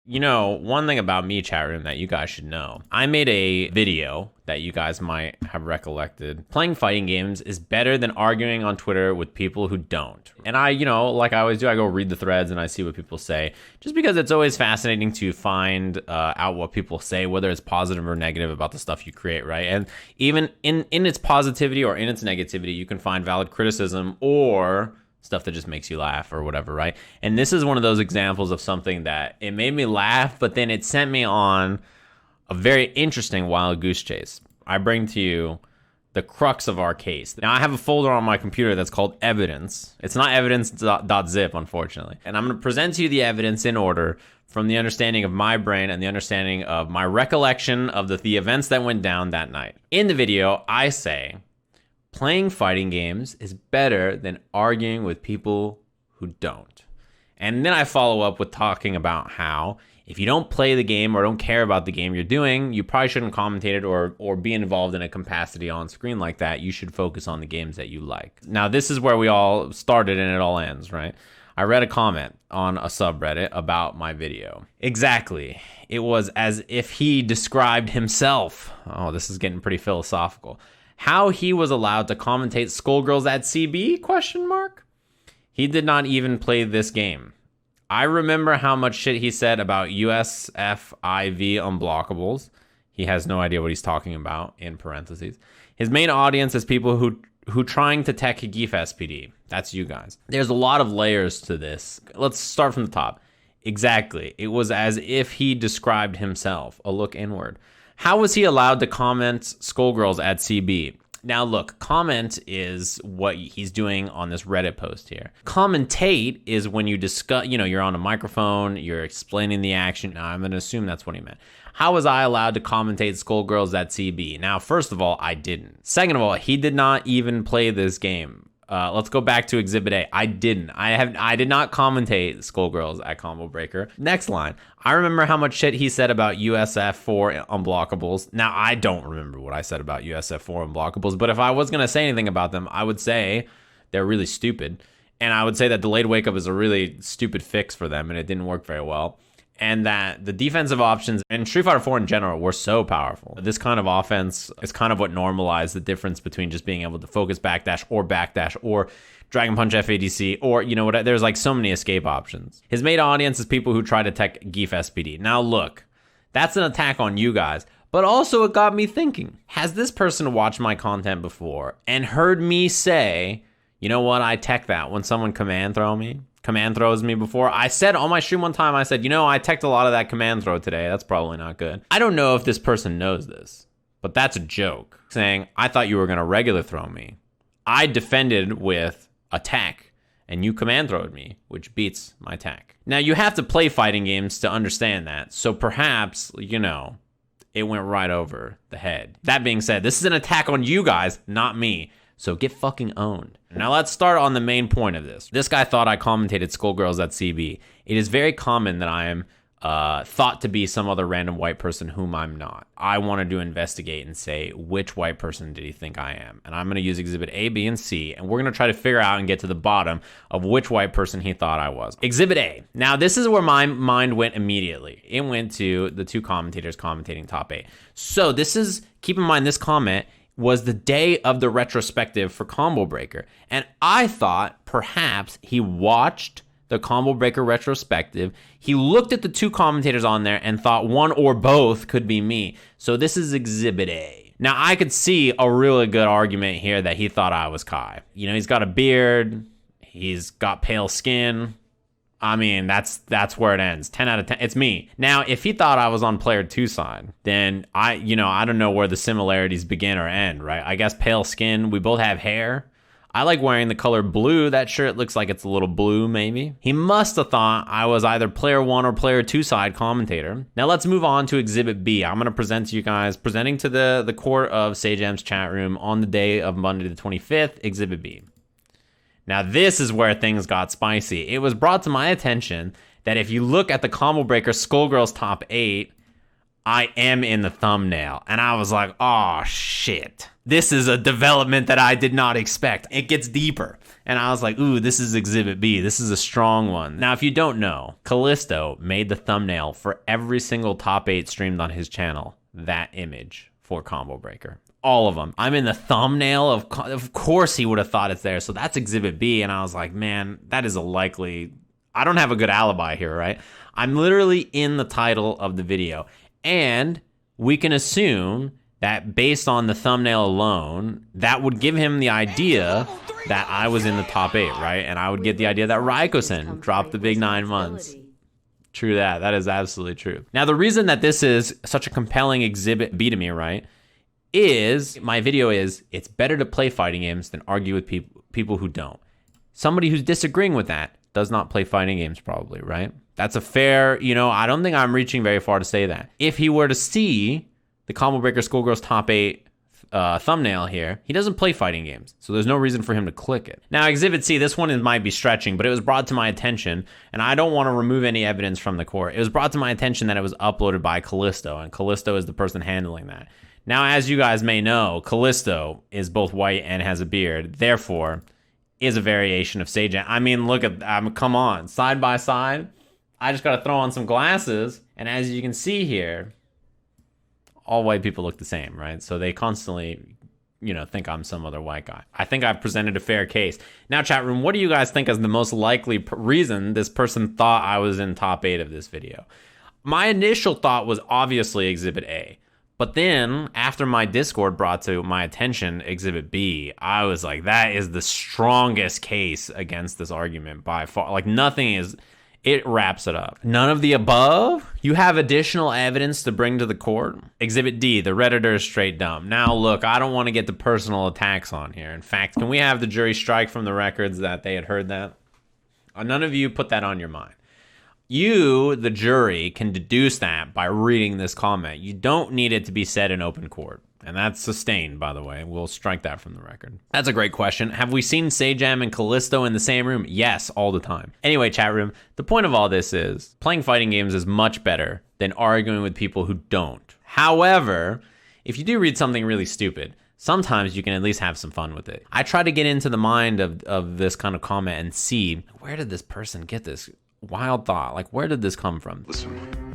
You know, one thing about me, chat room, that you guys should know. I made a video that you guys might have recollected. Playing fighting games is better than arguing on Twitter with people who don't. And I, like I always do, I go read the threads and I see what people say. Just because it's always fascinating to find out what people say, whether it's positive or negative about the stuff you create, right? And even in its positivity or in its negativity, you can find valid criticism or stuff that just makes you laugh or whatever, right? And this is one of those examples of something that it made me laugh, but then it sent me on a very interesting wild goose chase. I bring to you the crux of our case. Now, I have a folder on my computer that's called evidence. It's not evidence.zip, unfortunately. And I'm going to present to you the evidence in order from the understanding of my brain and the understanding of my recollection of the events that went down that night. In the video, I say, playing fighting games is better than arguing with people who don't. And then I follow up with talking about how if you don't play the game or don't care about the game you're doing, you probably shouldn't commentate it or be involved in a capacity on screen like that. You should focus on the games that you like. Now, this is where we all started and it all ends, right? I read a comment on a subreddit about my video. Exactly. It was as if he described himself. Oh, this is getting pretty philosophical. How he was allowed to commentate Skullgirls at CB? Question mark. He did not even play this game. I remember how much shit he said about USFIV unblockables. He has no idea what he's talking about, in parentheses. His main audience is people who trying to tech GIF SPD. That's you guys. There's a lot of layers to this. Let's start from the top. Exactly. It was as if he described himself. A look inward. How was he allowed to comment Skullgirls at CB? Now, look, comment is what he's doing on this Reddit post here. Commentate is when you discuss, you're on a microphone, you're explaining the action. Now, I'm going to assume that's what he meant. How was I allowed to commentate Skullgirls at CB? Now, first of all, I didn't. Second of all, he did not even play this game. Let's go back to Exhibit A. I didn't. I did not commentate Skullgirls at Combo Breaker. Next line. I remember how much shit he said about USF4 unblockables. Now, I don't remember what I said about USF4 unblockables, but if I was going to say anything about them, I would say they're really stupid. And I would say that delayed wake up is a really stupid fix for them, and it didn't work very well. And that the defensive options and Street Fighter 4 in general were so powerful. This kind of offense is kind of what normalized the difference between just being able to focus backdash or Dragon Punch FADC or, there's like so many escape options. His main audience is people who try to tech GIF SPD. Now look, that's an attack on you guys, but also it got me thinking. Has this person watched my content before and heard me say, you know what, I tech that when someone command throws me before? I said on my stream one time, I said, I teched a lot of that command throw today. That's probably not good. I don't know if this person knows this, but that's a joke. Saying, I thought you were going to regular throw me. I defended with a tech, and you command throwed me, which beats my tech. Now, you have to play fighting games to understand that. So perhaps, it went right over the head. That being said, this is an attack on you guys, not me. So get fucking owned. Now let's start on the main point of this. This guy thought I commentated Skullgirls at CB. It is very common that I am thought to be some other random white person whom I'm not. I wanted to investigate and say, which white person did he think I am? And I'm going to use Exhibit A, B, and C, and we're going to try to figure out and get to the bottom of which white person he thought I was. Exhibit A. Now, this is where my mind went immediately. It went to the two commentators commentating top 8. So this is, keep in mind, this comment was the day of the retrospective for Combo Breaker. And I thought perhaps he watched the Combo Breaker retrospective. He looked at the two commentators on there and thought one or both could be me. So this is Exhibit A. Now, I could see a really good argument here that he thought I was Kai. He's got a beard. He's got pale skin. I mean, that's where it ends. 10 out of 10. It's me. Now, if he thought I was on player 2 side, then I don't know where the similarities begin or end, right? I guess pale skin, we both have hair. I like wearing the color blue. That shirt looks like it's a little blue, maybe. He must have thought I was either player 1 or player 2 side commentator. Now, let's move on to Exhibit B. I'm going to present to you guys, presenting to the court of Sajam's chat room on the day of Monday the 25th, Exhibit B. Now, this is where things got spicy. It was brought to my attention that if you look at the Combo Breaker Skullgirls top 8, I am in the thumbnail. And I was like, oh, shit. this is a development that I did not expect. It gets deeper. And I was like, ooh, this is Exhibit B. This is a strong one. Now, if you don't know, Callisto made the thumbnail for every single top 8 streamed on his channel, that image for Combo Breaker. All of them. I'm in the thumbnail. Of course he would have thought it's there. So that's Exhibit B. And I was like, man, that is a likely... I don't have a good alibi here, right? I'm literally in the title of the video. And we can assume that based on the thumbnail alone, that would give him the idea that I was in the top 8, right? And I would get the idea that Raiko-sen dropped the big 9 months. True that. That is absolutely true. Now, the reason that this is such a compelling Exhibit B to me, right, is my video is it's better to play fighting games than argue with people who don't. Somebody who's disagreeing with that does not play fighting games probably, right? That's a fair, I don't think I'm reaching very far to say that. If he were to see the Combo Breaker Skullgirls top 8 thumbnail here, he doesn't play fighting games, so there's no reason for him to click it. Now, Exhibit C, this one might be stretching, but it was brought to my attention, and I don't want to remove any evidence from the court. It was brought to my attention that it was uploaded by Callisto, and Callisto is the person handling that. Now, as you guys may know, Callisto is both white and has a beard, therefore is a variation of Sajam. I mean, look at, come on, side by side. I just got to throw on some glasses, and as you can see here, all white people look the same, right? So they constantly, think I'm some other white guy. I think I've presented a fair case. Now, chat room, what do you guys think is the most likely reason this person thought I was in top 8 of this video? My initial thought was obviously Exhibit A. But then, after my Discord brought to my attention Exhibit B, I was like, that is the strongest case against this argument by far. Like, nothing is... It wraps it up. None of the above? You have additional evidence to bring to the court? Exhibit D, the Redditor is straight dumb. Now, look, I don't want to get the personal attacks on here. In fact, can we have the jury strike from the records that they had heard that? None of you put that on your mind. You, the jury, can deduce that by reading this comment. You don't need it to be said in open court. And that's sustained, by the way. We'll strike that from the record. That's a great question. Have we seen Sajam and Callisto in the same room? Yes, all the time. Anyway, chat room, the point of all this is playing fighting games is much better than arguing with people who don't. However, if you do read something really stupid, sometimes you can at least have some fun with it. I try to get into the mind of this kind of comment and see, where did this person get this wild thought? Like, where did this come from? Listen.